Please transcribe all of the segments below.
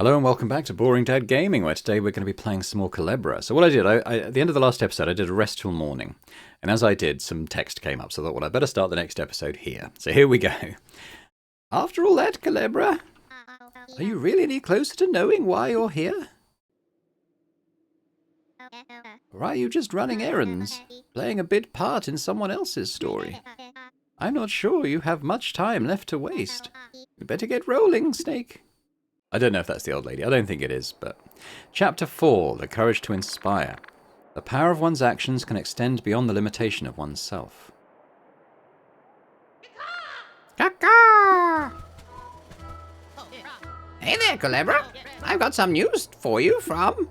Hello and welcome back to Boring Dad Gaming, where today we're going to be playing some more Kulebra. So what I did, at the end of the last episode, I did a rest till morning. And as I did, some text came up, so I thought, well, I better start the next episode here. So here we go. After all that, Kulebra, are you really any closer to knowing why you're here? Or are you just running errands, playing a bit part in someone else's story? I'm not sure you have much time left to waste. You better get rolling, Snake. I don't know if that's the old lady. I don't think it is, but... Chapter 4, The Courage to Inspire. The power of one's actions can extend beyond the limitation of oneself. Caca! Hey there, Kulebra. I've got some news for you from...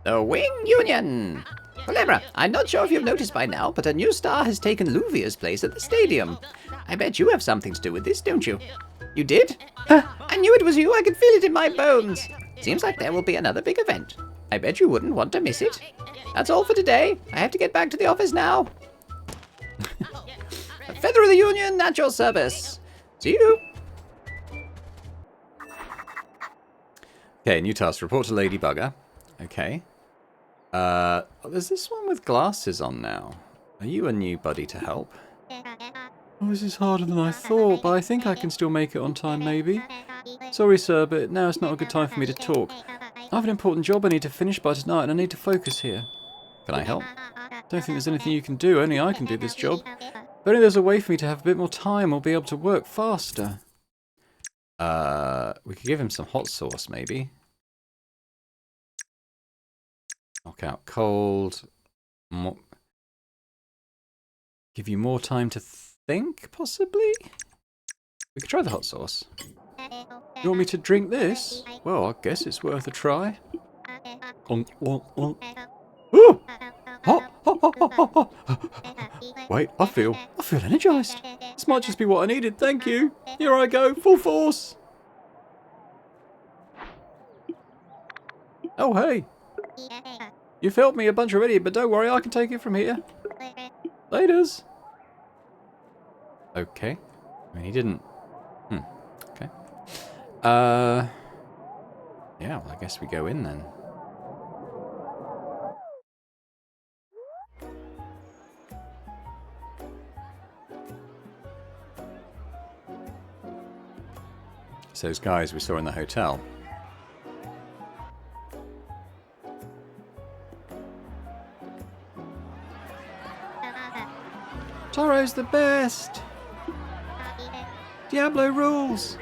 the Wing Union. Kulebra, I'm not sure if you've noticed by now, but a new star has taken Luvia's place at the stadium. I bet you have something to do with this, don't you? You did? I knew it was you. I could feel it in my bones. Seems like there will be another big event. I bet you wouldn't want to miss it. That's all for today. I have to get back to the office now. A Feather of the Union at your service. See you. Okay, new task. Report to Lady Bugger. Okay. There's this one with glasses on now. Are you a new buddy to help? Oh, this is harder than I thought, but I think I can still make it on time, maybe. Sorry, sir, but now it's not a good time for me to talk. I have an important job I need to finish by tonight, and I need to focus here. Can I help? Don't think there's anything you can do, only I can do this job. If only there's a way for me to have a bit more time or be able to work faster. We could give him some hot sauce, maybe. Knock out cold. Give you more time to think, possibly? We could try the hot sauce. You want me to drink this? Well, I guess it's worth a try. Ooh! Wait, I feel energized. This might just be what I needed, thank you. Here I go, full force. Oh, hey. You've helped me a bunch already, but don't worry, I can take it from here. Laters. Okay. I mean, he didn't... Okay. Yeah, well, I guess we go in then. It's those guys we saw in the hotel. Toro's the best! Diablo rules!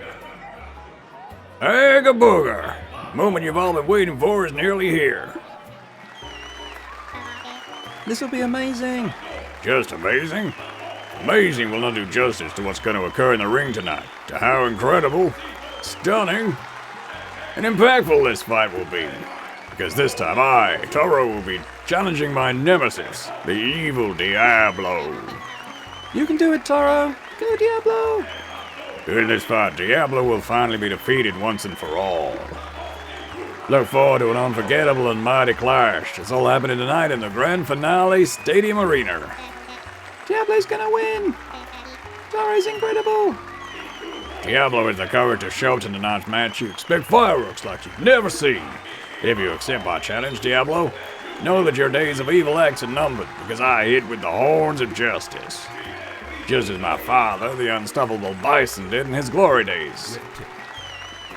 Egg a booger! The moment you've all been waiting for is nearly here. This'll be amazing! Just amazing? Amazing will not do justice to what's going to occur in the ring tonight. To how incredible, stunning, and impactful this fight will be. Because this time I, Toro, will be challenging my nemesis, the evil Diablo. You can do it, Toro! Go, Diablo! In this fight, Diablo will finally be defeated once and for all. Look forward to an unforgettable and mighty clash. It's all happening tonight in the grand finale Stadium Arena. Diablo's gonna win! Toro's incredible! Diablo has the courage to show up to tonight's match. You expect fireworks like you've never seen. If you accept my challenge, Diablo, know that your days of evil acts are numbered, because I hit with the horns of justice. Just as my father, the unstoppable Bison, did in his glory days.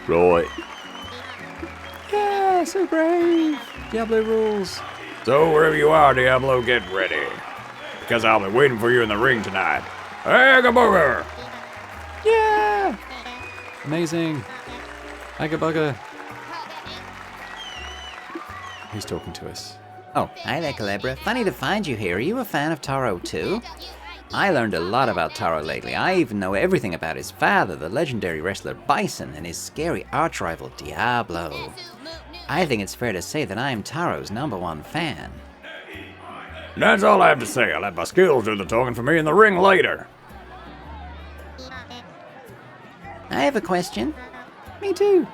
Right. Yeah, so brave! Diablo rules. So wherever you are, Diablo, get ready. Because I'll be waiting for you in the ring tonight. Egg-a-booger! Yeah! Amazing. Agabugger. Who's talking to us? Oh, hi there, Kulebra. Funny to find you here. Are you a fan of Toro, too? I learned a lot about Toro lately. I even know everything about his father, the legendary wrestler Bison, and his scary arch-rival Diablo. I think it's fair to say that I am Taro's #1 fan. That's all I have to say. I'll let my skills do the talking for me in the ring later. I have a question. Me too.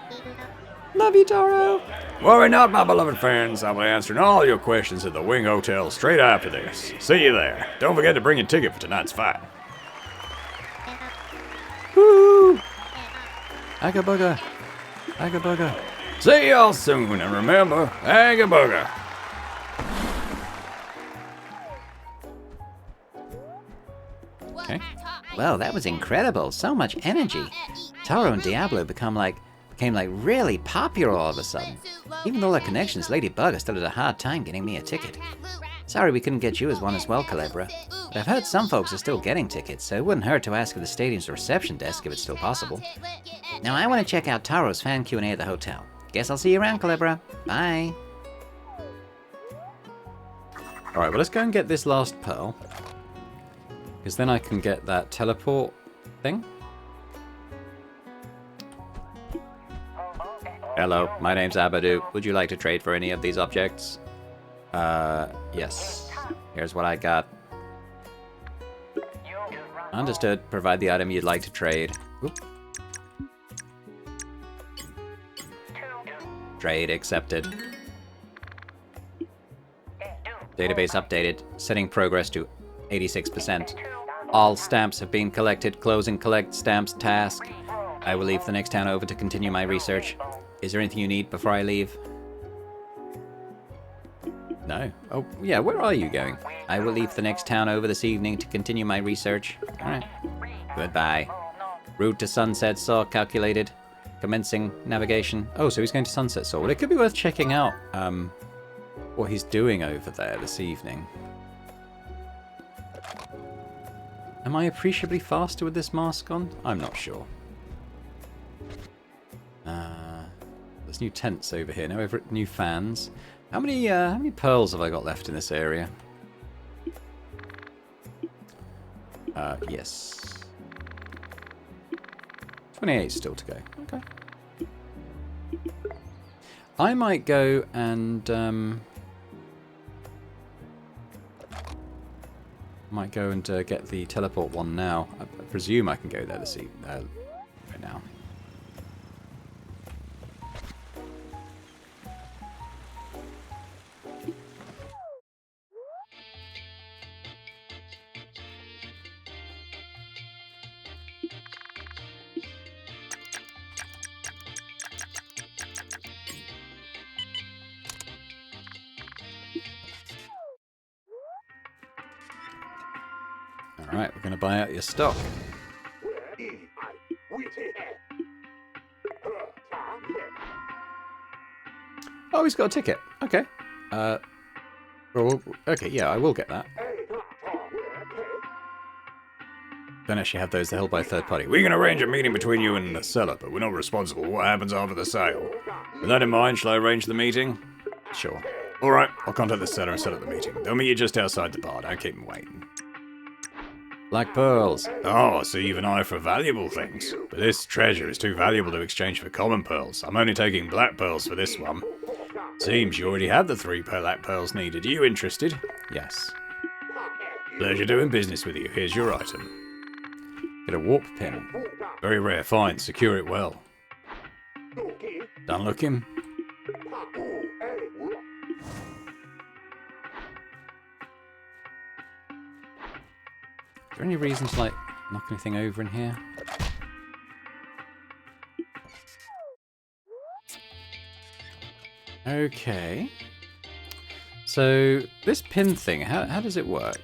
Love you, Toro. Worry not, my beloved fans. I'll be answering all your questions at the Wing Hotel straight after this. See you there. Don't forget to bring your ticket for tonight's fight. Woo! Agabugger. Agabugger. See y'all soon, and remember, Agabugger. Okay. Well, that was incredible. So much energy. Taro and Diablo became like really popular all of a sudden. Even though they're connections, Lady Bugger still had a hard time getting me a ticket. Sorry we couldn't get you as one as well, Kulebra. But I've heard some folks are still getting tickets, so it wouldn't hurt to ask at the stadium's reception desk if it's still possible. Now I want to check out Taro's fan Q&A at the hotel. Guess I'll see you around, Kulebra. Bye. Alright, well let's go and get this last pearl. Because then I can get that teleport thing. Hello, my name's Abadu. Would you like to trade for any of these objects? Yes. Here's what I got. Understood. Provide the item you'd like to trade. Oop. Trade accepted. Database updated. Setting progress to 86%. All stamps have been collected. Closing collect stamps task. I will leave the next town over to continue my research. Is there anything you need before I leave? No. Oh, yeah, where are you going? I will leave the next town over this evening to continue my research. Alright. Goodbye. Route to Sunset Saw calculated. Commencing navigation. Oh, so he's going to Sunset Saw. Well, it could be worth checking out what he's doing over there this evening. Am I appreciably faster with this mask on? I'm not sure. There's new tents over here. No, new fans. How many pearls have I got left in this area? Yes. 28 still to go. Okay. I might go and get the teleport one now. I presume I can go there this evening. Right now. Alright, we're going to buy out your stock. Oh, he's got a ticket. Okay. Well, okay, yeah, I will get that. Don't actually have those. They're held by a third party. We can arrange a meeting between you and the seller, but we're not responsible for what happens after the sale. With that in mind, shall I arrange the meeting? Sure. Alright, I'll contact the seller and set up the meeting. They'll meet you just outside the bar. Don't keep them waiting. Black pearls. Oh, I see you've an eye for valuable things. But this treasure is too valuable to exchange for common pearls. I'm only taking black pearls for this one. Seems you already have the 3 black pearls needed. Are you interested? Yes. Pleasure doing business with you. Here's your item. Get a warp pin. Very rare find. Secure it well. Done looking? Is there any reason to, like, knock anything over in here? Okay. So, this pin thing, how does it work?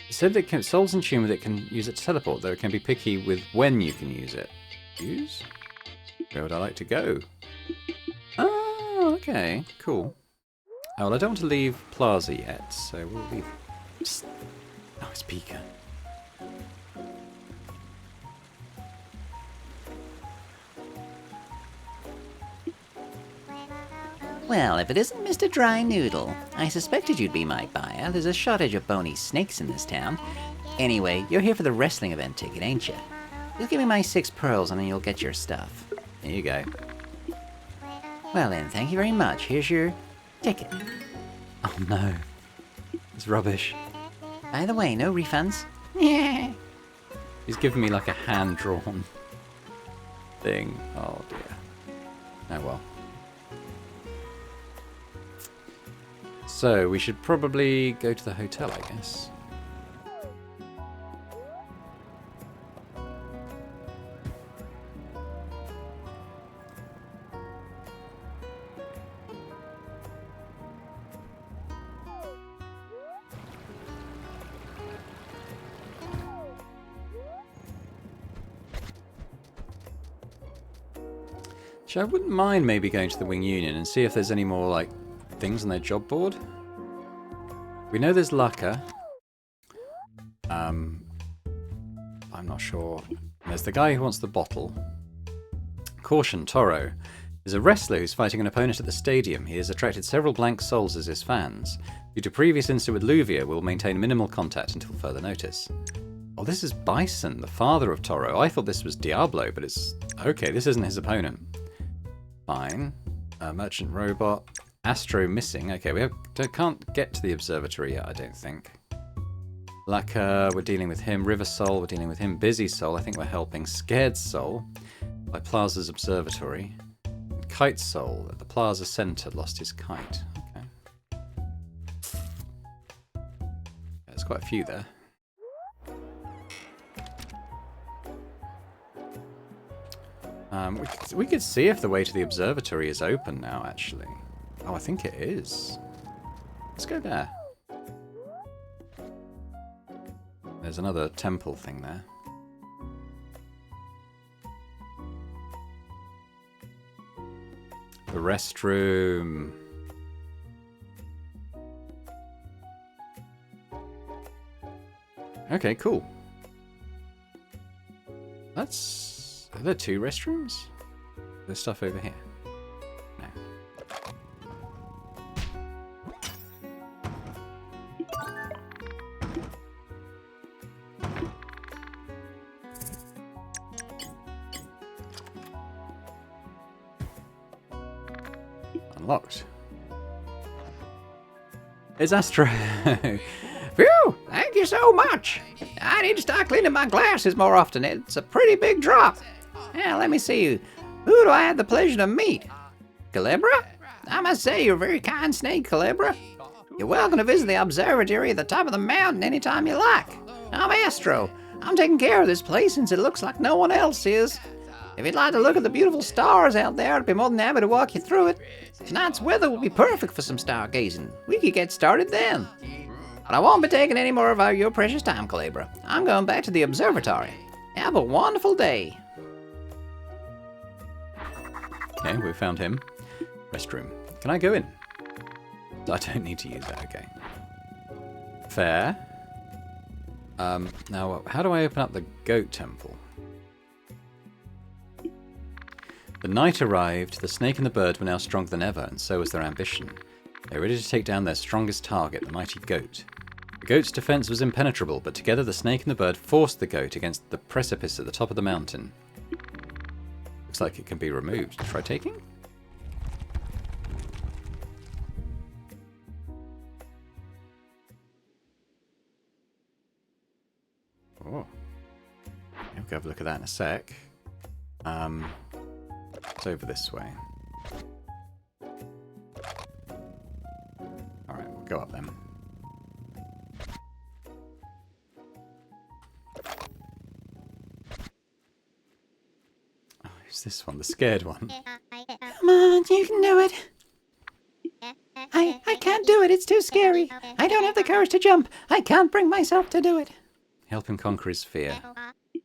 It said that Souls in tune with it can use it to teleport, though it can be picky with when you can use it. Use? Where would I like to go? Oh, okay. Cool. Oh, well, I don't want to leave Plaza yet, so we'll leave... Psst. Oh, it's Pika. Well, if it isn't Mr. Dry Noodle. I suspected you'd be my buyer. There's a shortage of bony snakes in this town. Anyway, you're here for the wrestling event ticket, ain't you? Just give me my 6 pearls and then you'll get your stuff. Here you go. Well then, thank you very much. Here's your ticket. Oh no. It's rubbish. By the way, no refunds. He's giving me like a hand-drawn thing. Oh dear. Oh well. So, we should probably go to the hotel, I guess. Actually, I wouldn't mind maybe going to the Wing Union and see if there's any more, like, things on their job board. We know there's Lacquer. I'm not sure. There's the guy who wants the bottle. Caution, Toro is a wrestler who's fighting an opponent at the stadium. He has attracted several blank souls as his fans. Due to previous incident with Luvia, will maintain minimal contact until further notice. Oh, this is Bison, the father of Toro. I thought this was Diablo, but it's... Okay, this isn't his opponent. Fine. Merchant Robot. Astro missing. Okay, can't get to the observatory yet, I don't think. Lacquer, we're dealing with him. River Soul, we're dealing with him. Busy Soul, I think we're helping. Scared Soul, by Plaza's observatory. Kite Soul, at the Plaza Centre, lost his kite. Okay. There's quite a few there. We could see if the way to the observatory is open now, actually. Oh, I think it is. Let's go there. There's another temple thing there. The restroom. Okay, cool. Are there two restrooms? There's stuff over here. No. Unlocked. It's Astro. Phew! Thank you so much. I need to start cleaning my glasses more often. It's a pretty big drop. Now, let me see. Who do I have the pleasure to meet? Kulebra? I must say, you're a very kind snake, Kulebra. You're welcome to visit the observatory at the top of the mountain anytime you like. I'm Astro. I'm taking care of this place since it looks like no one else is. If you'd like to look at the beautiful stars out there, I'd be more than happy to walk you through it. Tonight's weather will be perfect for some stargazing. We could get started then. But I won't be taking any more of your precious time, Kulebra. I'm going back to the observatory. Have a wonderful day. Okay, we found him. Restroom. Can I go in? I don't need to use that, okay. Fair. Now, how do I open up the goat temple? The night arrived, the snake and the bird were now stronger than ever, and so was their ambition. They were ready to take down their strongest target, the mighty goat. The goat's defense was impenetrable, but together the snake and the bird forced the goat against the precipice at the top of the mountain. Looks like it can be removed. Try taking? Oh. We'll go have a look at that in a sec. It's over this way. Alright, we'll go up then. Oh, who's this one? The scared one. Come on, you can do it. I can't do it. It's too scary. I don't have the courage to jump. I can't bring myself to do it. Help him conquer his fear.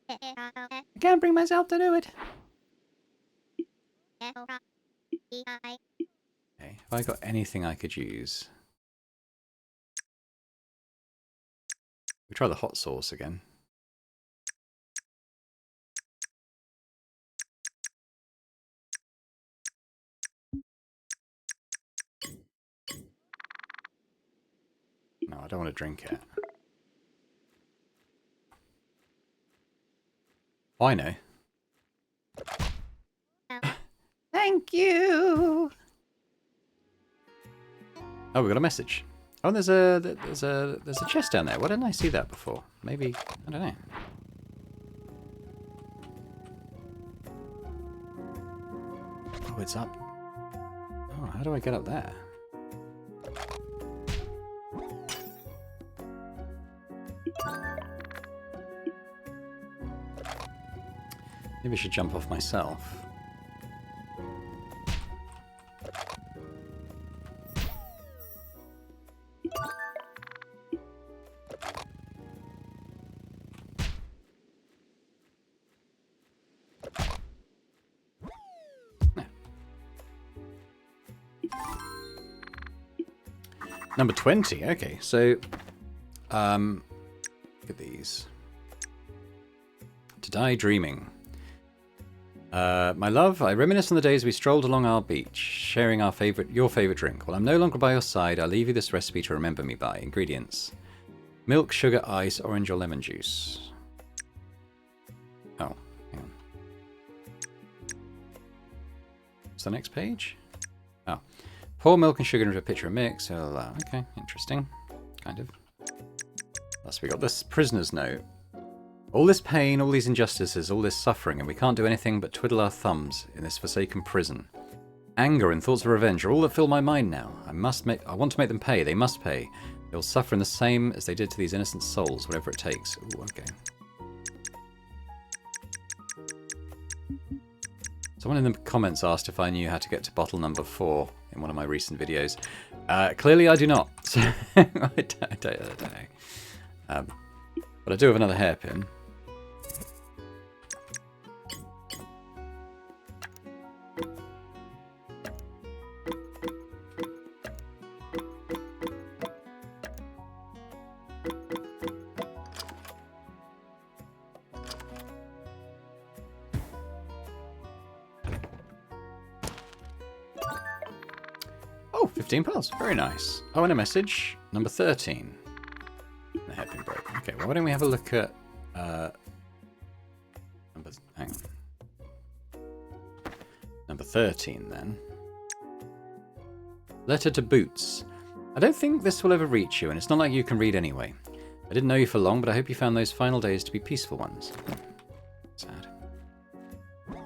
I can't bring myself to do it. Okay, have I got anything I could use? We try the hot sauce again. No, I don't want to drink it. Oh, I know. Thank you. Oh, we got a message. Oh, there's a chest down there. Why didn't I see that before? Maybe, I don't know. Oh, it's up. Oh, how do I get up there? Maybe I should jump off myself. Number 20. Okay, so look at these. To die dreaming. My love, I reminisce on the days we strolled along our beach, sharing your favorite drink. While I'm no longer by your side, I'll leave you this recipe to remember me by. Ingredients: milk, sugar, ice, orange or lemon juice. Oh, hang on. What's the next page? Oh. Pour milk and sugar into a pitcher of mix. Okay, interesting. Kind of. Plus we got this prisoner's note. All this pain, all these injustices, all this suffering, and we can't do anything but twiddle our thumbs in this forsaken prison. Anger and thoughts of revenge are all that fill my mind now. I want to make them pay. They must pay. They'll suffer in the same as they did to these innocent souls, whatever it takes. Ooh, okay. Someone in the comments asked if I knew how to get to bottle number 4 in one of my recent videos. Clearly I do not. So I don't know. But I do have another hairpin. Oh, 15 pearls. Very nice. Oh, and a message. Number 13. The hairpin broke. Okay, well, why don't we have a look at... hang on. Number 13, then. Letter to Boots. I don't think this will ever reach you, and it's not like you can read anyway. I didn't know you for long, but I hope you found those final days to be peaceful ones. Sad. Okay,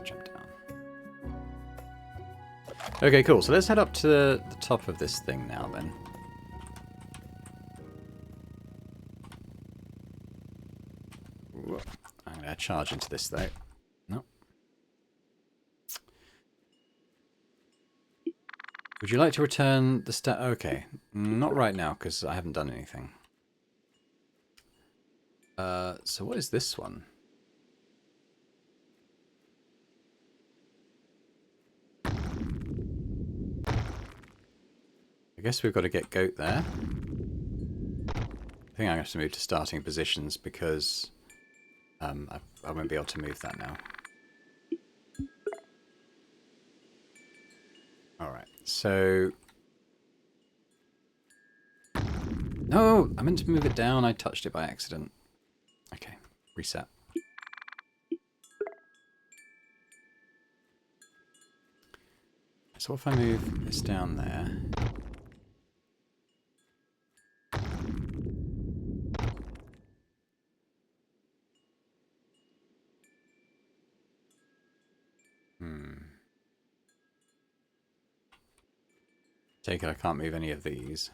jump down. Okay, cool. So let's head up to the top of this thing now, then. Ooh, I'm going to charge into this, though. No. Would you like to return the stat? Okay. Not right now, because I haven't done anything. So what is this one? I guess we've got to get goat there. I think I have to move to starting positions because I won't be able to move that now. Alright, so... No! I meant to move it down, I touched it by accident. Okay, reset. So if I move this down there... Take it I can't move any of these.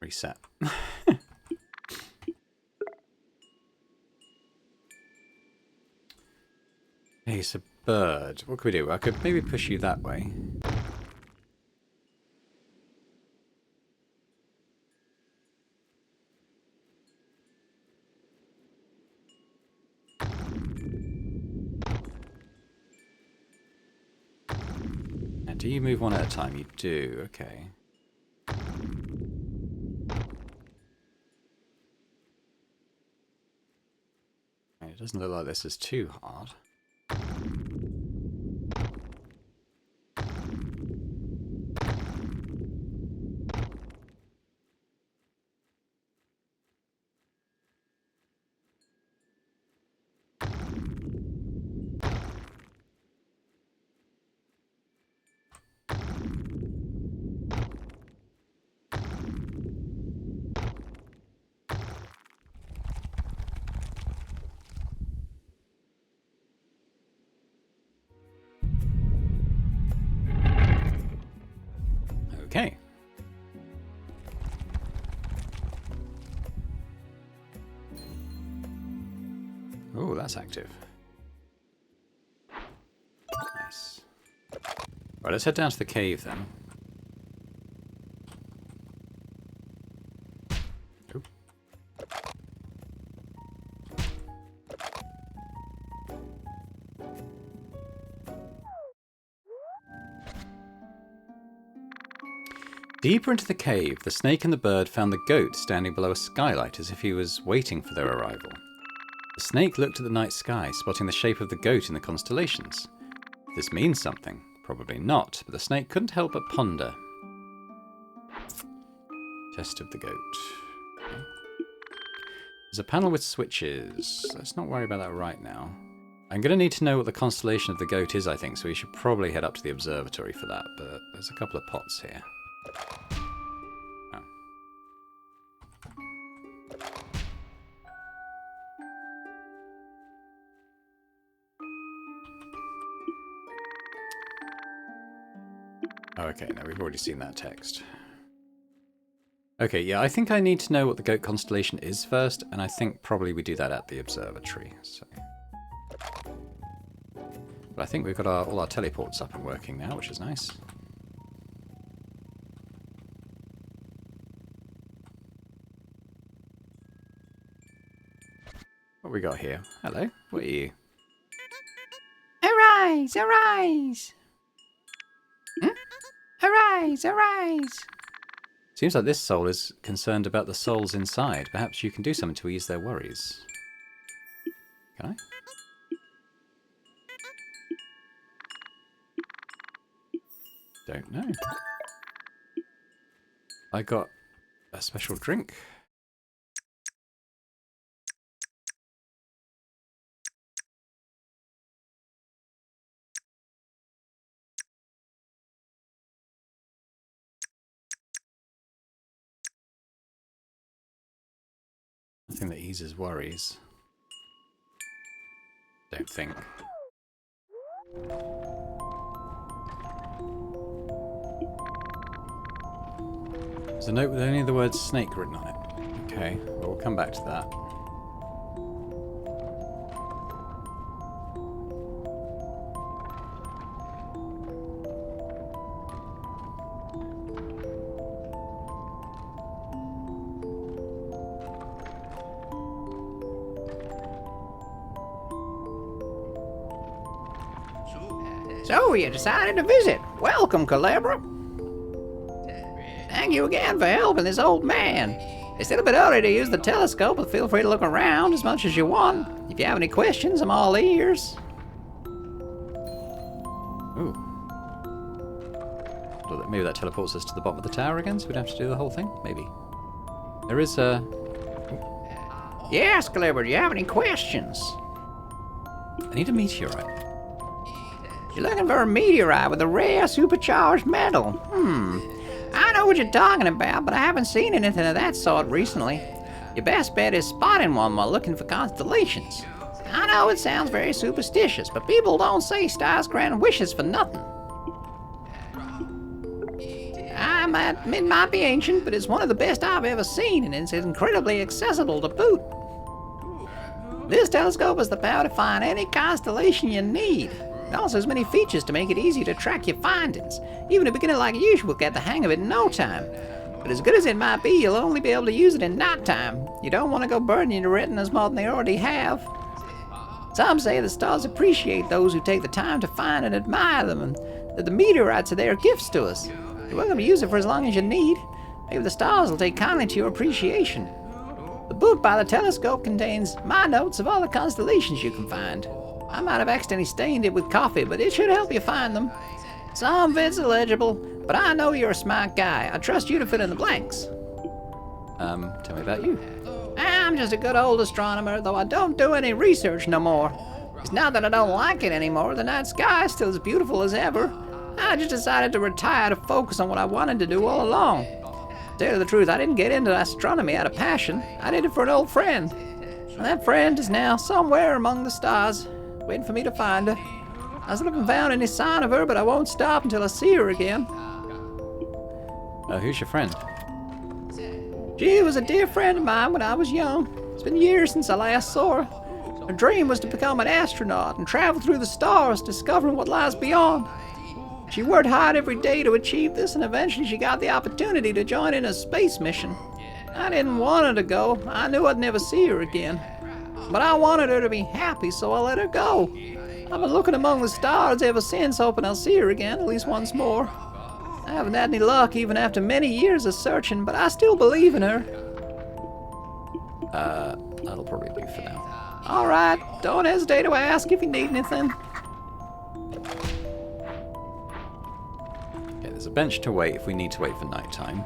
Reset. Hey, it's a bird. What could we do? I could maybe push you that way. Now, do you move one at a time? You do. Okay. It doesn't look like this is too hard. Okay. Oh, that's active. Nice. Right, let's head down to the cave then. Oop. Deeper into the cave, the snake and the bird found the goat standing below a skylight as if he was waiting for their arrival. The snake looked at the night sky, spotting the shape of the goat in the constellations. This means something. Probably not, but the snake couldn't help but ponder. Test of the goat. Okay. There's a panel with switches. Let's not worry about that right now. I'm going to need to know what the constellation of the goat is, I think, so we should probably head up to the observatory for that, but there's a couple of pots here. Oh. Oh, okay, no, we've already seen that text. Okay, yeah, I think I need to know what the goat constellation is first, and I think probably we do that at the observatory. So. But I think we've got all our teleports up and working now, which is nice. What we got here? Hello, what are you? Arise, arise! Arise, arise! Seems like this soul is concerned about the souls inside. Perhaps you can do something to ease their worries. Can I? Don't know. I got a special drink. Nothing that eases worries. Don't think. There's a note with only the word snake written on it. Okay, well, we'll come back to that. So you decided to visit. Welcome, Kulebra. Thank you again for helping this old man. It's still a bit early to use the telescope, but feel free to look around as much as you want. If you have any questions, I'm all ears. Ooh. Well, maybe that teleports us to the bottom of the tower again, so we'd have to do the whole thing? Maybe. There is a... Yes, Kulebra, do you have any questions? I need a meteorite. You're looking for a meteorite with a rare supercharged metal. I know what you're talking about, but I haven't seen anything of that sort recently. Your best bet is spotting one while looking for constellations. I know it sounds very superstitious, but people don't say stars grant wishes for nothing. It might be ancient, but it's one of the best I've ever seen, and it's incredibly accessible to boot. This telescope has the power to find any constellation you need. It also has many features to make it easy to track your findings. Even a beginner like you will get the hang of it in no time. But as good as it might be, you'll only be able to use it in nighttime. You don't want to go burning your retinas more than they already have. Some say the stars appreciate those who take the time to find and admire them, and that the meteorites are their gifts to us. You're welcome to use it for as long as you need. Maybe the stars will take kindly to your appreciation. The book by the telescope contains my notes of all the constellations you can find. I might have accidentally stained it with coffee, but it should help you find them. Some bits are legible, but I know you're a smart guy. I trust you to fill in the blanks. Tell me about you. I'm just a good old astronomer, though I don't do any research no more. It's not that I don't like it anymore. The night sky is still as beautiful as ever. I just decided to retire to focus on what I wanted to do all along. To tell you the truth, I didn't get into astronomy out of passion. I did it for an old friend. And that friend is now somewhere among the stars, waiting for me to find her. I still haven't found any sign of her, but I won't stop until I see her again. Who's your friend? She was a dear friend of mine when I was young. It's been years since I last saw her. Her dream was to become an astronaut and travel through the stars, discovering what lies beyond. She worked hard every day to achieve this, and eventually she got the opportunity to join in a space mission. I didn't want her to go. I knew I'd never see her again. But I wanted her to be happy, so I let her go. I've been looking among the stars ever since, hoping I'll see her again, at least once more. I haven't had any luck even after many years of searching, but I still believe in her. That'll probably do for now. Alright, don't hesitate to ask if you need anything. Okay, there's a bench to wait if we need to wait for nighttime.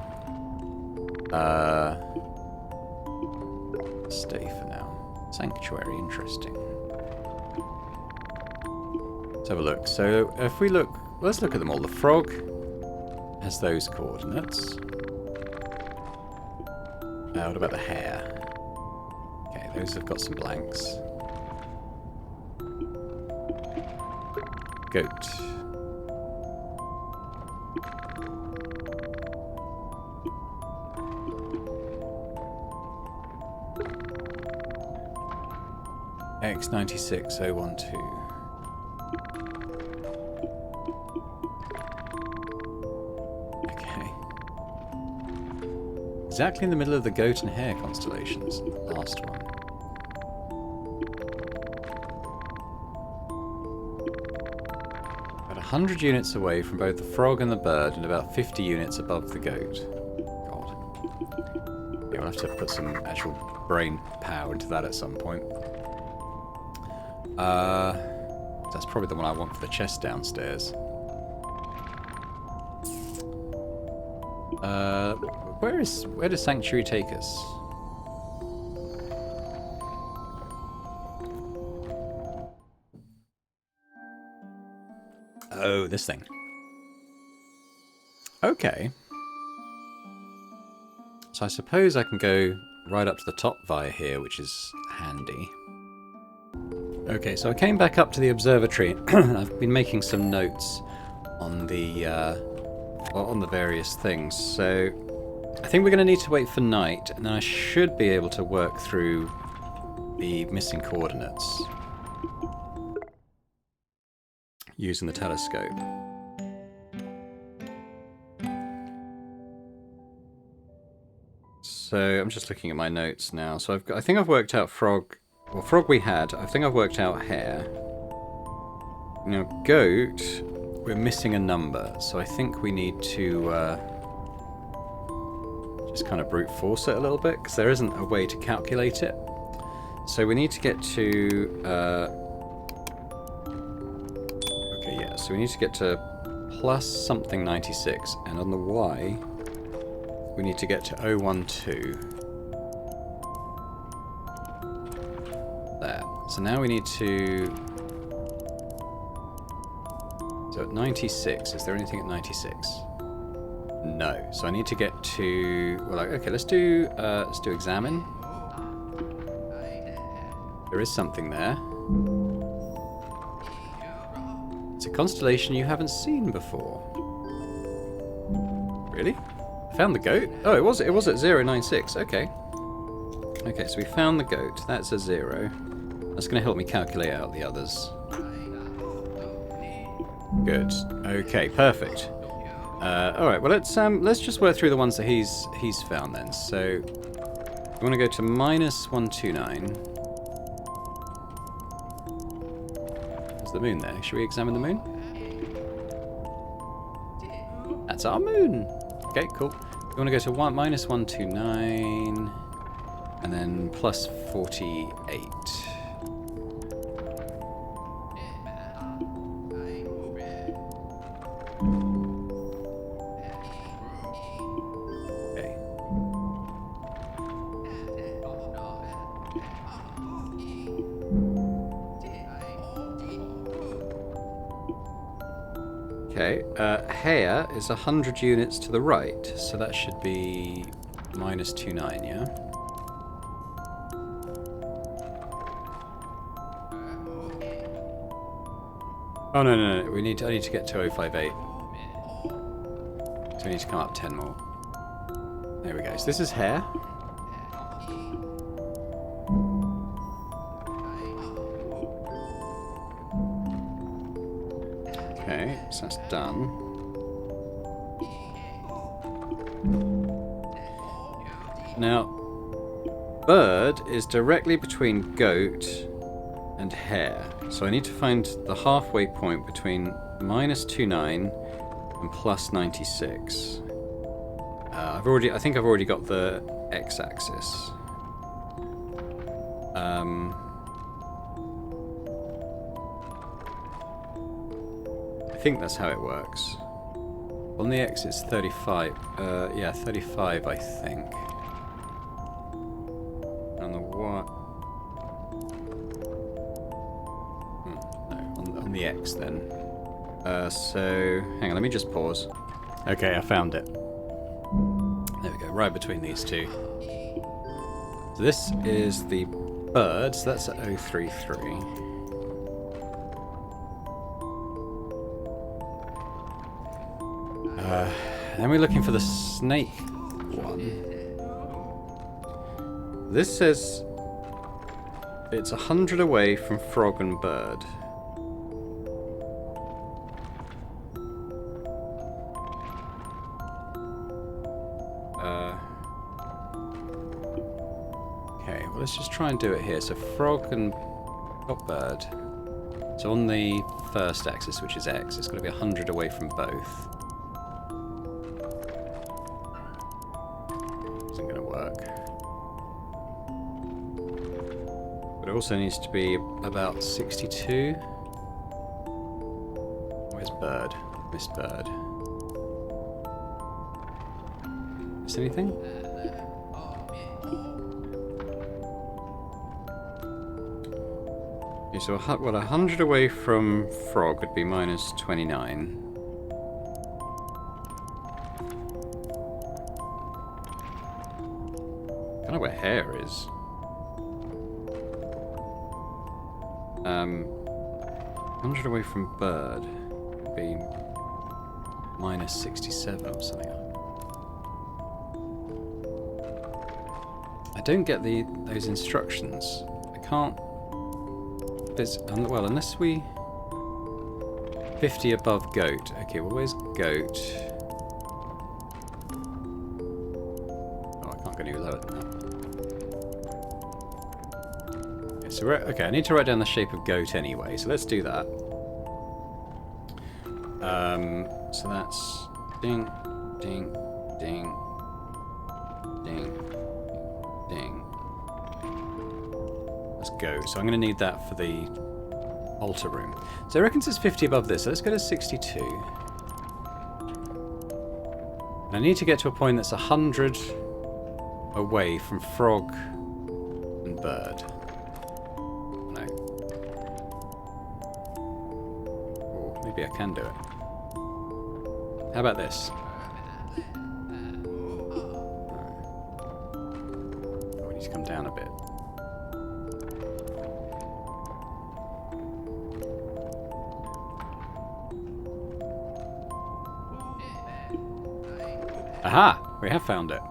Stay for now. Sanctuary, interesting. Let's have a look. So if we look, let's look at them all. The frog has those coordinates. What about the hare? Okay, those have got some blanks. Goat. X96012. Exactly in the middle of the goat and hare constellations. Last one. About 100 units away from both the frog and the bird, and about 50 units above the goat. God. Yeah, we'll have to put some actual brain power into that at some point. That's probably the one I want for the chest downstairs. Where does Sanctuary take us? Oh, this thing. Okay. So I suppose I can go right up to the top via here, which is handy. Okay, so I came back up to the observatory. I've been making some notes on the various things. So I think we're going to need to wait for night, and then I should be able to work through the missing coordinates using the telescope. So I'm just looking at my notes now. So I think I've worked out frog. Well, frog we had. I think I've worked out hare. Now goat, we're missing a number, so I think we need to just kind of brute force it a little bit, because there isn't a way to calculate it. So we need to get to... okay, yeah, so we need to get to plus something 96, and on the Y, we need to get to 012. There. So now we need to... So at 96, is there anything at 96? No. So I need to get to... Well, okay, let's do examine. There is something there. It's a constellation you haven't seen before. Really? I found the goat? Oh, it was at 096. Okay. Okay, so we found the goat. That's a 0. That's going to help me calculate out the others. Good. Okay, perfect. All right. Well, let's just work through the ones that he's found then. So we want to go to -129. There's the moon there. Should we examine the moon? That's our moon. Okay, cool. We want to go to -129 and then plus 48. Okay, hare is 100 units to the right, so that should be -29, yeah? Oh, no, I need to get to 058. So we need to come up 10 more. There we go, so this is hare. Okay, So that's done. Now, bird is directly between goat and hare. So I need to find the halfway point between -29 and +96. I think I've already got the x-axis. I think that's how it works. On the x it's 35. Yeah, 35 I think. On the y... no, on the x then. So, hang on, let me just pause. Okay, I found it. There we go, right between these two. So this is the bird, so that's at 033. Then we're looking for the snake one. This says it's 100 away from frog and bird. Okay, well let's just try and do it here. So frog and bird. So on the first axis, which is x, it's got to be 100 away from both. Isn't going to work. But it also needs to be about 62. Where's bird? Miss bird. Miss anything? Okay, so well, 100 away from frog would be -29. I don't know where hare is. 100 away from bird would be -67 or something. I don't get those instructions. I can't. Well, unless we 50 above goat. Okay, well, where's goat? Oh, I can't go any lower than that. Okay, so okay, I need to write down the shape of goat anyway, so let's do that. So that's ding, ding, ding, ding, ding. Let's go. So I'm going to need that for the altar room. So I reckon it's 50 above this, so let's go to 62. And I need to get to a point that's 100 away from frog and bird. No. Or maybe I can do it. How about this? Oh, we need to come down a bit. Aha! We have found it.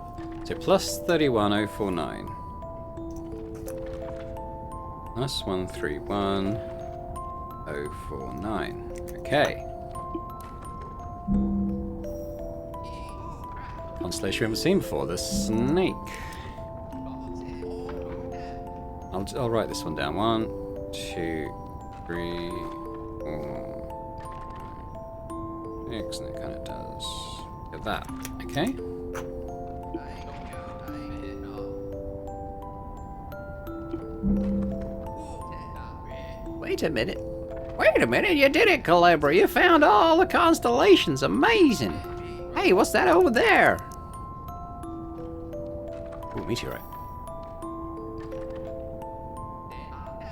So plus 31049. Plus 131049. Okay. Constellation we haven't seen before, the snake. I'll write this one down. 1, 2, 3, 4, 6, and it kind of does. Get that. Okay. Wait a minute. Wait a minute, you did it, Kulebra. You found all the constellations. Amazing. Hey, what's that over there? Ooh, meteorite.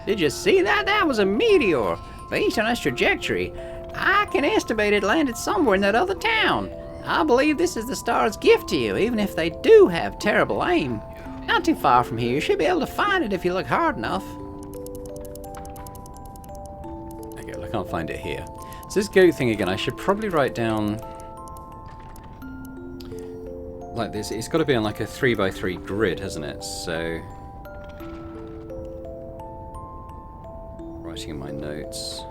Did you see that? That was a meteor. Based on its trajectory, I can estimate it landed somewhere in that other town. I believe this is the star's gift to you, even if they do have terrible aim. Not too far from here, you should be able to find it if you look hard enough. Okay, well, I can't find it here. So this goat thing again, I should probably write down like this. It's got to be on like a 3x3 grid, hasn't it? So writing in my notes.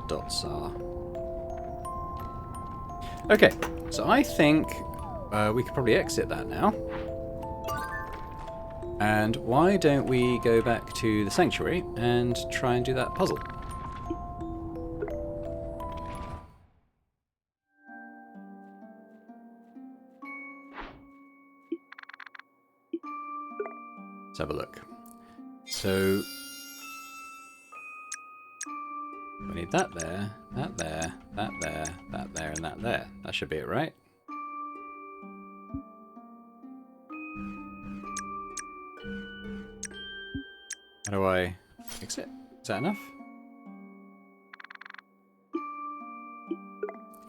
dots are. Okay, so I think we could probably exit that now. And why don't we go back to the sanctuary and try and do that puzzle? Let's have a look. So we need that there, that there, that there, that there, and that there. That should be it, right? How do I fix it? Is that enough?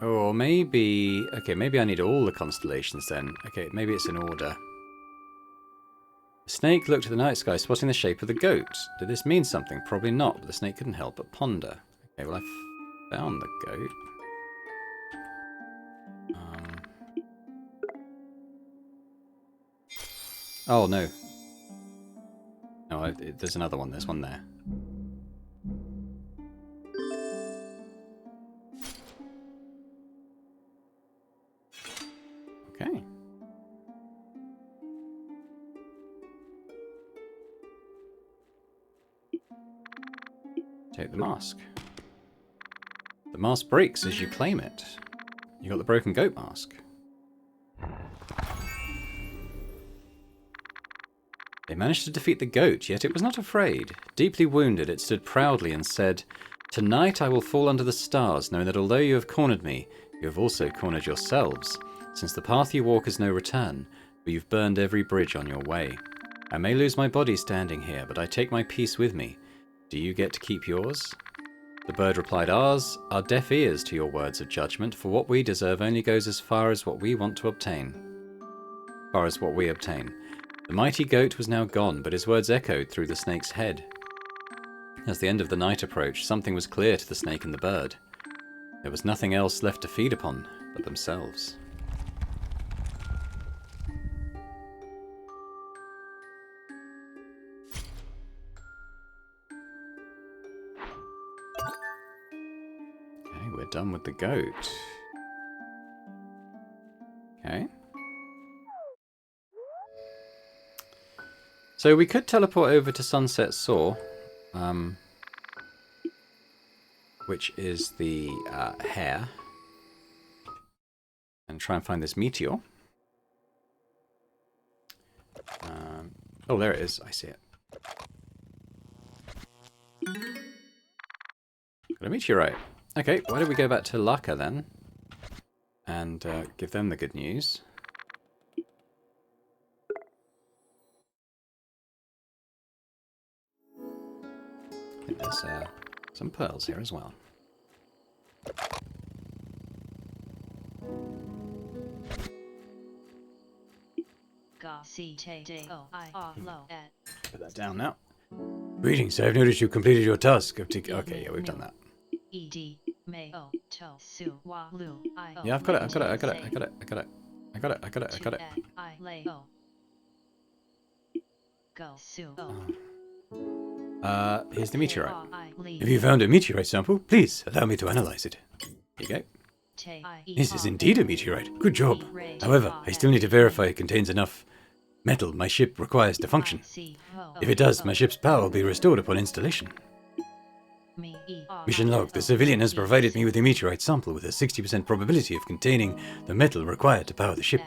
Oh, maybe... Okay, maybe I need all the constellations then. Okay, maybe it's in order. The snake looked at the night sky, spotting the shape of the goat. Did this mean something? Probably not, but the snake couldn't help but ponder. Okay, well, I found the goat. Oh, no. No, there's another one. There's one there. Okay. Take the mask. The mask breaks as you claim it. You got the broken goat mask. They managed to defeat the goat, yet it was not afraid. Deeply wounded, it stood proudly and said, "Tonight I will fall under the stars, knowing that although you have cornered me, you have also cornered yourselves, since the path you walk has no return, for you've burned every bridge on your way. I may lose my body standing here, but I take my peace with me. Do you get to keep yours?" The bird replied, "Ours are deaf ears to your words of judgment, for what we deserve only goes as far as what we want to obtain. The mighty goat was now gone, but his words echoed through the snake's head. As the end of the night approached, something was clear to the snake and the bird. There was nothing else left to feed upon but themselves. Okay, we're done with the goat. Okay. So we could teleport over to Sunset Soar, which is the hare, and try and find this meteor. Oh, there it is. I see it. Got a meteorite. Okay, why don't we go back to Laka then, and give them the good news. I think there's some pearls here as well. Put that down now. Greetings, I've noticed you completed your task of okay, yeah, we've done that. Yeah, I've got it. Here's the meteorite. If you found a meteorite sample, please allow me to analyze it. Here you go. This is indeed a meteorite. Good job. However, I still need to verify it contains enough metal my ship requires to function. If it does, my ship's power will be restored upon installation. Mission log. The civilian has provided me with a meteorite sample with a 60% probability of containing the metal required to power the ship.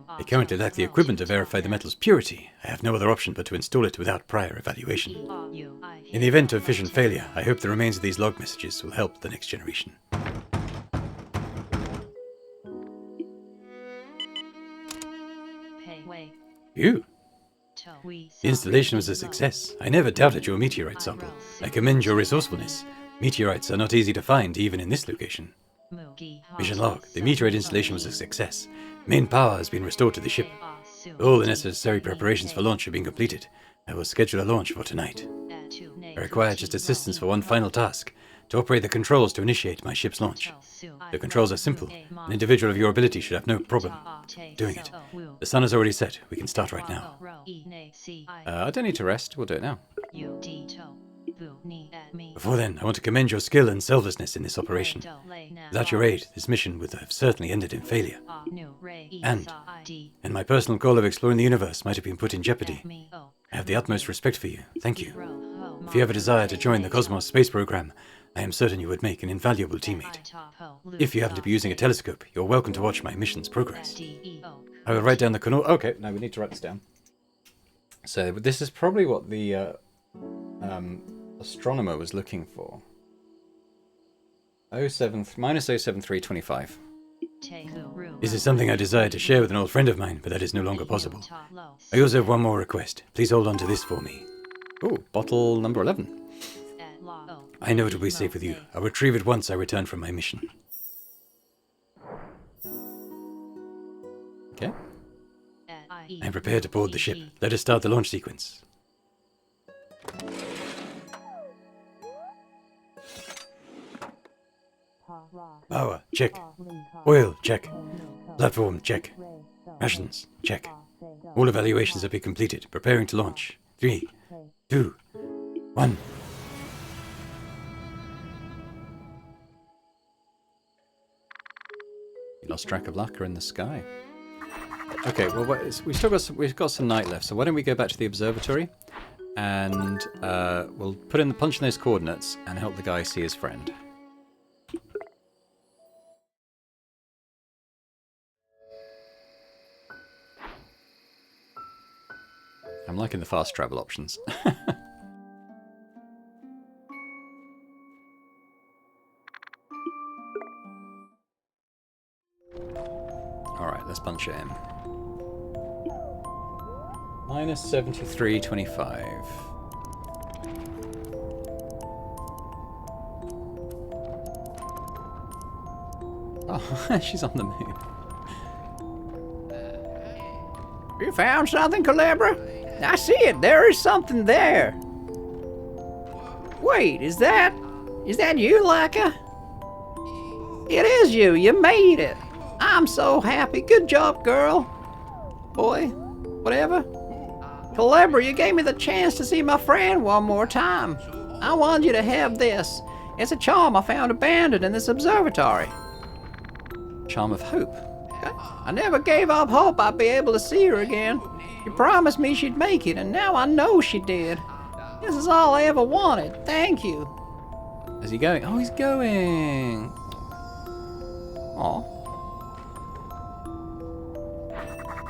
I currently lack the equipment to verify the metal's purity. I have no other option but to install it without prior evaluation. In the event of fission failure, I hope the remains of these log messages will help the next generation. You? The installation was a success. I never doubted your meteorite sample. I commend your resourcefulness. Meteorites are not easy to find, even in this location. Mission log. The meteorite installation was a success. Main power has been restored to the ship. All the necessary preparations for launch have been completed. I will schedule a launch for tonight. I require just assistance for one final task. To operate the controls to initiate my ship's launch. The controls are simple. An individual of your ability should have no problem doing it. The sun has already set. We can start right now. I don't need to rest. We'll do it now. Before then, I want to commend your skill and selflessness in this operation. Without your aid, this mission would have certainly ended in failure. And my personal goal of exploring the universe might have been put in jeopardy. I have the utmost respect for you. Thank you. If you have a desire to join the Cosmos space program, I am certain you would make an invaluable teammate. If you happen to be using a telescope, you're welcome to watch my mission's progress. I will write down the Okay, no, we need to write this down. So this is probably what the astronomer was looking for. Minus 07325. This is something I desired to share with an old friend of mine, but that is no longer possible. I also have one more request. Please hold on to this for me. Oh, bottle number 11. I know it will be safe with you. I'll retrieve it once I return from my mission. Okay. I am prepared to board the ship. Let us start the launch sequence. Power, check. Oil, check. Platform, check. Rations, check. All evaluations have been completed. Preparing to launch. 3, 2, 1. You lost track of Laka in the sky. Okay, well, we've got some night left, so why don't we go back to the observatory, and we'll punch in those coordinates and help the guy see his friend. I'm liking the fast travel options. Alright, let's punch it in. Minus 7325. Oh, she's on the moon. You found something, Kulebra? I see it. There is something there. Wait, is that you, Laka? It is you. You made it. I'm so happy. Good job, girl. Boy, whatever. Kulebra, you gave me the chance to see my friend one more time. I wanted you to have this. It's a charm I found abandoned in this observatory. Charm of hope. I never gave up hope I'd be able to see her again. You promised me she'd make it, and now I know she did. This is all I ever wanted. Thank you. Is he going? Oh, he's going. Aw.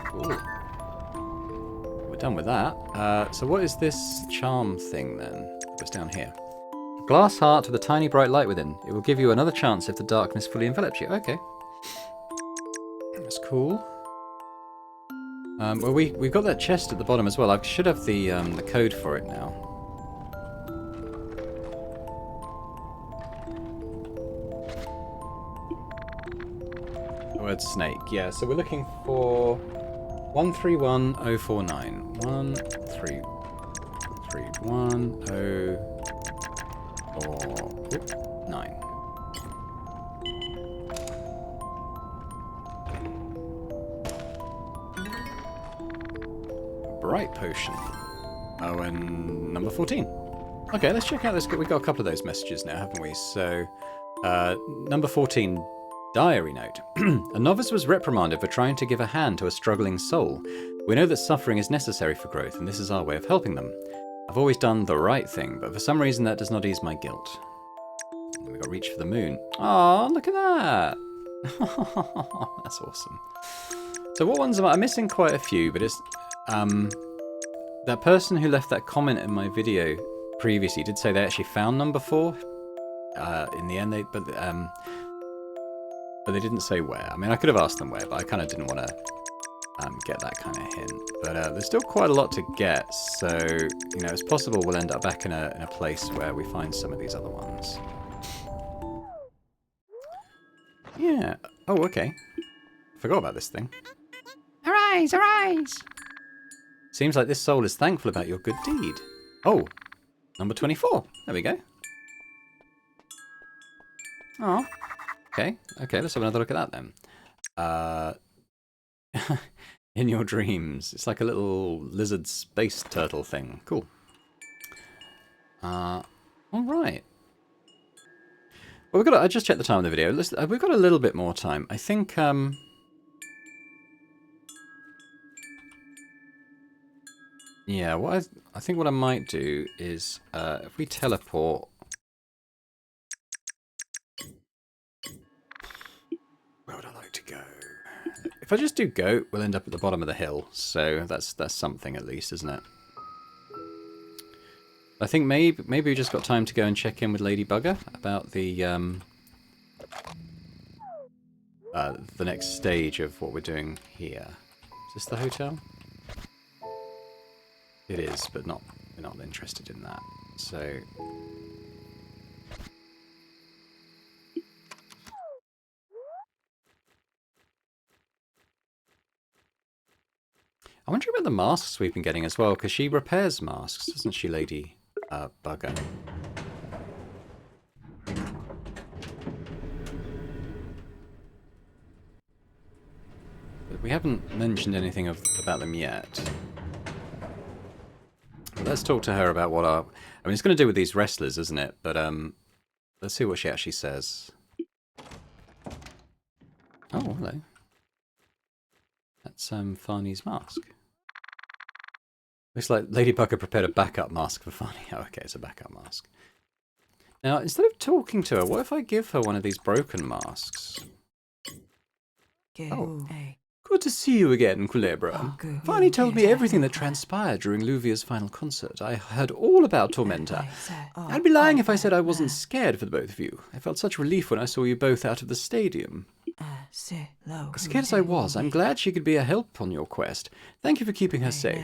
Cool. We're done with that. So what is this charm thing then? It's down here. Glass heart with a tiny bright light within. It will give you another chance if the darkness fully envelops you. Okay. That's cool. Well, we've got that chest at the bottom as well. I should have the code for it now. Word snake. Yeah, so we're looking for 131049. 131049. Bright potion. Oh, and number 14. Okay, let's check out this. We've got a couple of those messages now, haven't we? So, number 14, diary note. A novice was reprimanded for trying to give a hand to a struggling soul. We know that suffering is necessary for growth, and this is our way of helping them. I've always done the right thing, but for some reason that does not ease my guilt. We've got reach for the moon. Oh, look at that. That's awesome. So what ones am I? I'm missing quite a few, but it's... that person who left that comment in my video previously did say they actually found number 4. In the end, but they didn't say where. I mean, I could have asked them where, but I kind of didn't want to get that kind of hint. But there's still quite a lot to get, so you know, it's possible we'll end up back in a place where we find some of these other ones. Yeah. Oh, okay. Forgot about this thing. Arise, arise! Seems like this soul is thankful about your good deed. Oh, number 24. There we go. Oh, okay. Okay, let's have another look at that then. In your dreams. It's like a little lizard space turtle thing. Cool. All right. Well, I just checked the time of the video. We've got a little bit more time. I think, yeah, I think what I might do is, if we teleport... Where would I like to go? If I just do goat, we'll end up at the bottom of the hill. So that's something at least, isn't it? I think maybe we just got time to go and check in with Lady Bugger about the next stage of what we're doing here. Is this the hotel? It is, but we're not interested in that. So I'm wondering about the masks we've been getting as well, because she repairs masks, doesn't she, Lady Bugger? But we haven't mentioned anything about them yet. But let's talk to her about what our... I mean, it's going to do with these wrestlers, isn't it? But let's see what she actually says. Oh, hello. That's Farney's mask. Looks like Lady Bugger prepared a backup mask for Farney. Oh, okay, it's a backup mask. Now, instead of talking to her, what if I give her one of these broken masks? Oh, good to see you again, Kulebra. Farney told me everything that transpired during Luvia's final concert. I heard all about Tormentor. I'd be lying if I said I wasn't scared for the both of you. I felt such relief when I saw you both out of the stadium. Scared as I was, I'm glad she could be a help on your quest. Thank you for keeping her safe.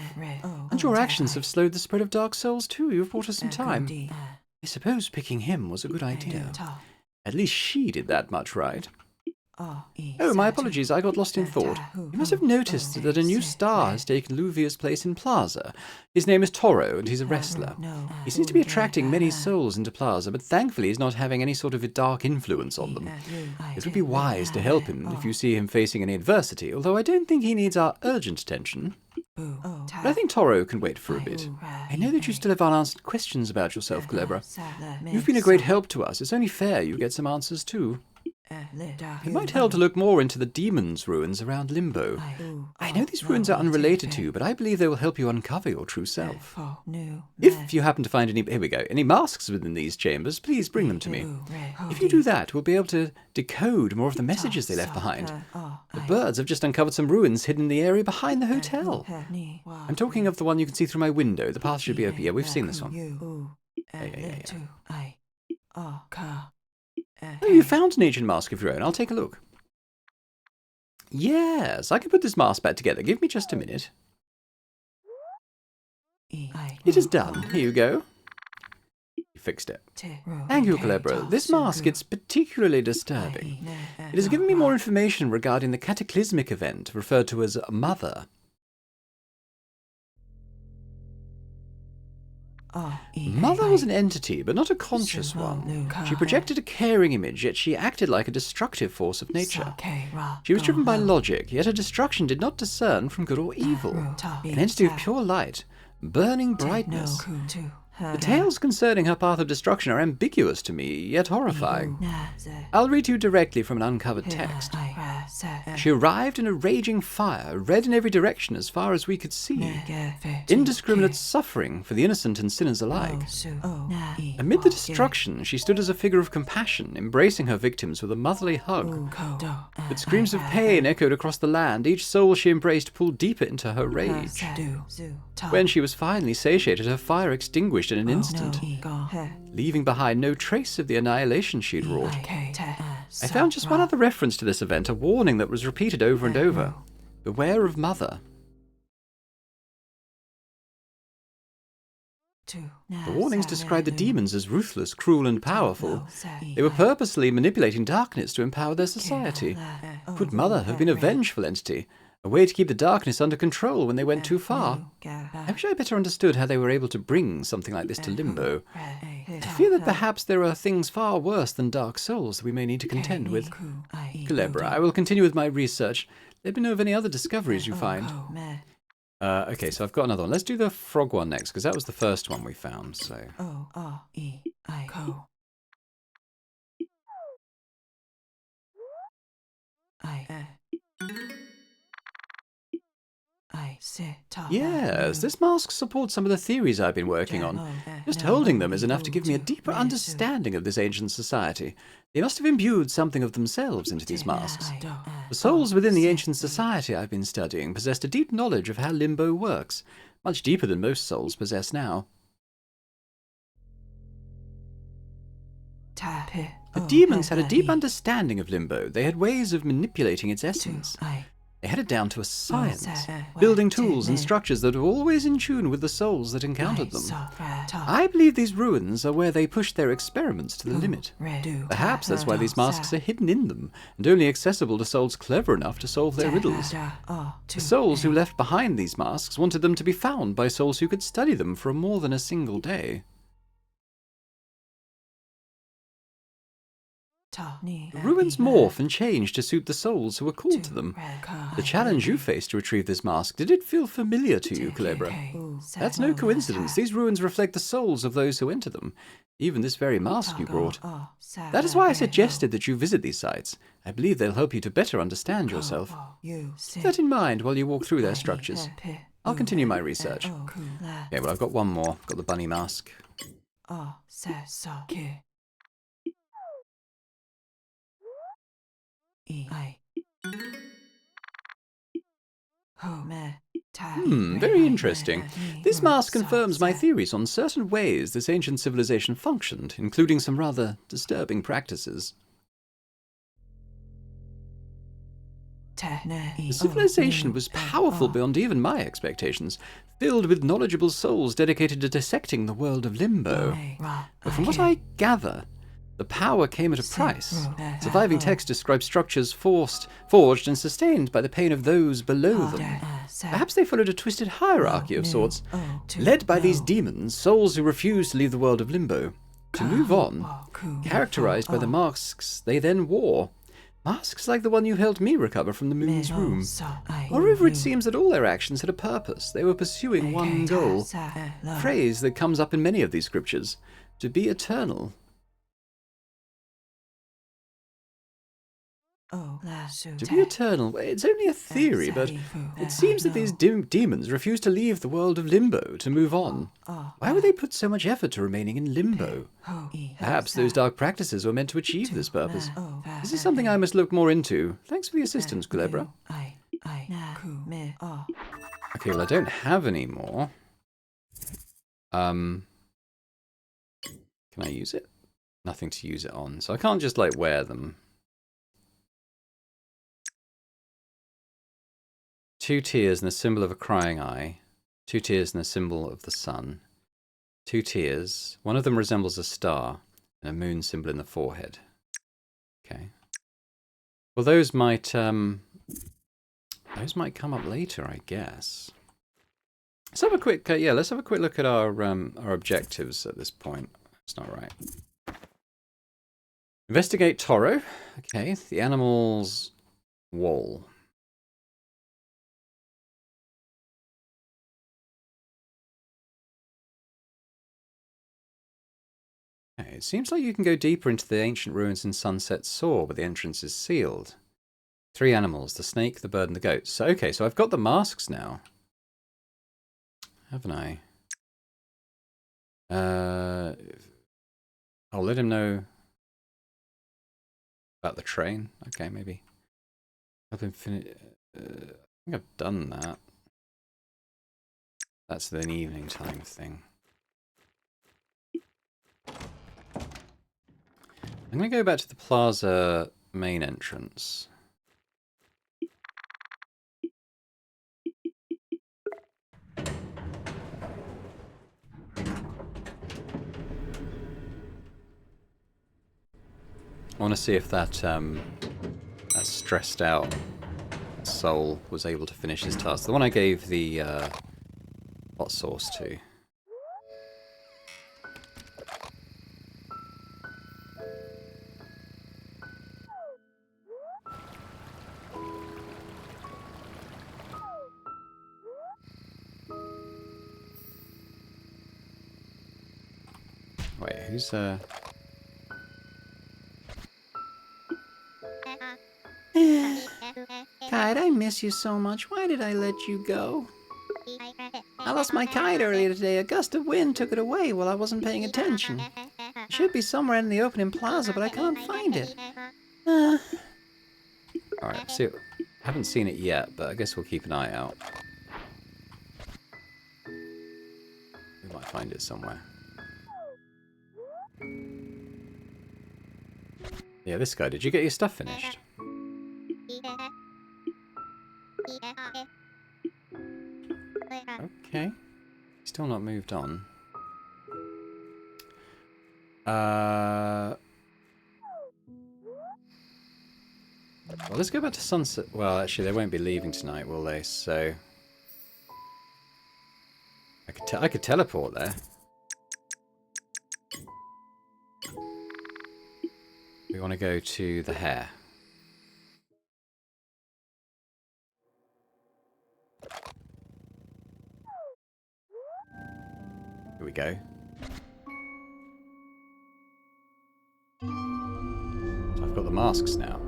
And your actions have slowed the spread of Dark Souls too. You've brought us some time. I suppose picking him was a good idea. At least she did that much right. Oh, my apologies, I got lost in thought. You must have noticed that a new star has taken Luvia's place in Plaza. His name is Toro, and he's a wrestler. He seems to be attracting many souls into Plaza, but thankfully he's not having any sort of dark influence on them. It would be wise to help him if you see him facing any adversity, although I don't think he needs our urgent attention. But I think Toro can wait for a bit. I know that you still have unanswered questions about yourself, Kulebra. You've been a great help to us. It's only fair you get some answers too. It might help to look more into the demons' ruins around Limbo. I know these ruins are unrelated to you, but I believe they will help you uncover your true self. If you happen to find any masks within these chambers, please bring them to me. If you do that, we'll be able to decode more of the messages they left behind. The birds have just uncovered some ruins hidden in the area behind the hotel. I'm talking of the one you can see through my window. The path should be open. Yeah, we've seen this one. Oh, you found an ancient mask of your own. I'll take a look. Yes, I can put this mask back together. Give me just a minute. It is done. Here you go. You fixed it. Thank you, Kulebra. This mask, it's particularly disturbing. It has given me more information regarding the cataclysmic event referred to as Mother. Mother was an entity, but not a conscious one. She projected a caring image, yet she acted like a destructive force of nature. She was driven by logic, yet her destruction did not discern from good or evil. An entity of pure light, burning brightness. The tales concerning her path of destruction are ambiguous to me, yet horrifying. I'll read to you directly from an uncovered text. She arrived in a raging fire, red in every direction as far as we could see. Indiscriminate suffering for the innocent and sinners alike. Amid the destruction, she stood as a figure of compassion, embracing her victims with a motherly hug. With screams of pain echoed across the land, each soul she embraced pulled deeper into her rage. When she was finally satiated, her fire extinguished in an instant, leaving behind no trace of the annihilation she'd wrought. I found just one other reference to this event, a warning that was repeated over and over. Beware of Mother. The warnings described the demons as ruthless, cruel, and powerful. They were purposely manipulating darkness to empower their society. Could Mother have been a vengeful entity? A way to keep the darkness under control when they went too far? I wish I better understood how they were able to bring something like this to Limbo. I fear that perhaps there are things far worse than Dark Souls that we may need to contend with. Kulebra, I will continue with my research. Let me know of any other discoveries you find. Okay, so I've got another one. Let's do the frog one next, because that was the first one we found, so... O-R-E-I-Ko. Yes, this mask supports some of the theories I've been working on. Just holding them is enough to give me a deeper understanding of this ancient society. They must have imbued something of themselves into these masks. The souls within the ancient society I've been studying possessed a deep knowledge of how Limbo works, much deeper than most souls possess now. The demons had a deep understanding of Limbo. They had ways of manipulating its essence. They had it down to a science, building tools and structures that were always in tune with the souls that encountered them. I believe these ruins are where they pushed their experiments to the limit. Perhaps that's why these masks are hidden in them, and only accessible to souls clever enough to solve their riddles. The souls who left behind these masks wanted them to be found by souls who could study them for more than a single day. The ruins morph and change to suit the souls who are called to them. The challenge you faced to retrieve this mask, did it feel familiar to you, Kulebra? That's no coincidence. These ruins reflect the souls of those who enter them, even this very mask you brought. That is why I suggested that you visit these sites. I believe they'll help you to better understand yourself. Keep that in mind while you walk through their structures. I'll continue my research. Okay, well, I've got one more. I've got the bunny mask. Very interesting. This mask confirms my theories on certain ways this ancient civilization functioned, including some rather disturbing practices. The civilization was powerful beyond even my expectations, filled with knowledgeable souls dedicated to dissecting the world of Limbo. But from what I gather, the power came at a price. Surviving text describes structures forged and sustained by the pain of those below them. Perhaps they followed a twisted hierarchy of sorts, led by these demons, souls who refused to leave the world of Limbo. To move on, characterized by the masks they then wore. Masks like the one you helped me recover from the moon's room. Moreover, it seems that all their actions had a purpose. They were pursuing one goal. A phrase that comes up in many of these scriptures. To be eternal. To be eternal, it's only a theory, but it seems that these demons refuse to leave the world of Limbo to move on. Why would they put so much effort to remaining in Limbo? Perhaps those dark practices were meant to achieve this purpose. This is something I must look more into. Thanks for the assistance, Kulebra. Okay, well, I don't have any more. Can I use it? Nothing to use it on, so I can't just, like, wear them. 2 tears and the symbol of a crying eye. 2 tears and the symbol of the sun. 2 tears. One of them resembles a star and a moon symbol in the forehead. Okay. Well, those might come up later, I guess. Let's have a quick let's have a quick look at our objectives at this point. It's not right. Investigate Toro. Okay, the animal's wall. It seems like you can go deeper into the ancient ruins in Sunset Soar, but the entrance is sealed. 3 animals, the snake, the bird, and the goat. So, okay, so I've got the masks now. Haven't I? I'll let him know about the train. Okay, maybe. Help him finish. I think I've done that. That's an evening time thing. I'm going to go back to the plaza main entrance. I want to see if that stressed out soul was able to finish his task. The one I gave the hot sauce to. Wait, who's Kite, I miss you so much. Why did I let you go? I lost my kite earlier today. A gust of wind took it away while I wasn't paying attention. It should be somewhere in the opening plaza, but I can't find it. Alright, see, haven't seen it yet, but I guess we'll keep an eye out. We might find it somewhere. Yeah, this guy, did you get your stuff finished? Okay. Still not moved on. Well, let's go back to Sunset. Well, actually, they won't be leaving tonight, will they? So I could teleport there. We want to go to the hare. Here we go. So I've got the masks now.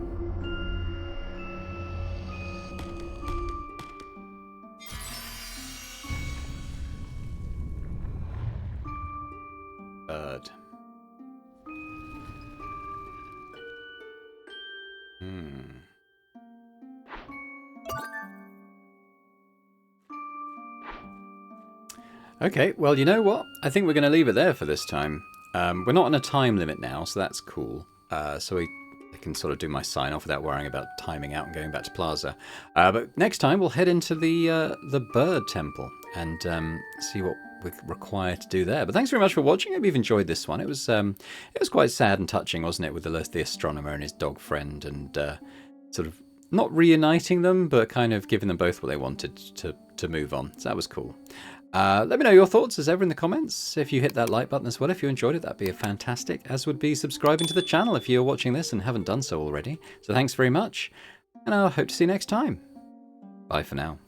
Bird. Okay, well, you know what? I think we're going to leave it there for this time. We're not on a time limit now, so that's cool. So I can sort of do my sign-off without worrying about timing out and going back to Plaza. But next time, we'll head into the Bird Temple and see what we're required to do there. But thanks very much for watching. I hope you've enjoyed this one. It was quite sad and touching, wasn't it, with the astronomer and his dog friend, and sort of not reuniting them, but kind of giving them both what they wanted to move on. So that was cool. Let me know your thoughts as ever in the comments. If you hit that like button as well, if you enjoyed it, that'd be fantastic. As would be subscribing to the channel if you're watching this and haven't done so already. So thanks very much, and I hope to see you next time. Bye for now.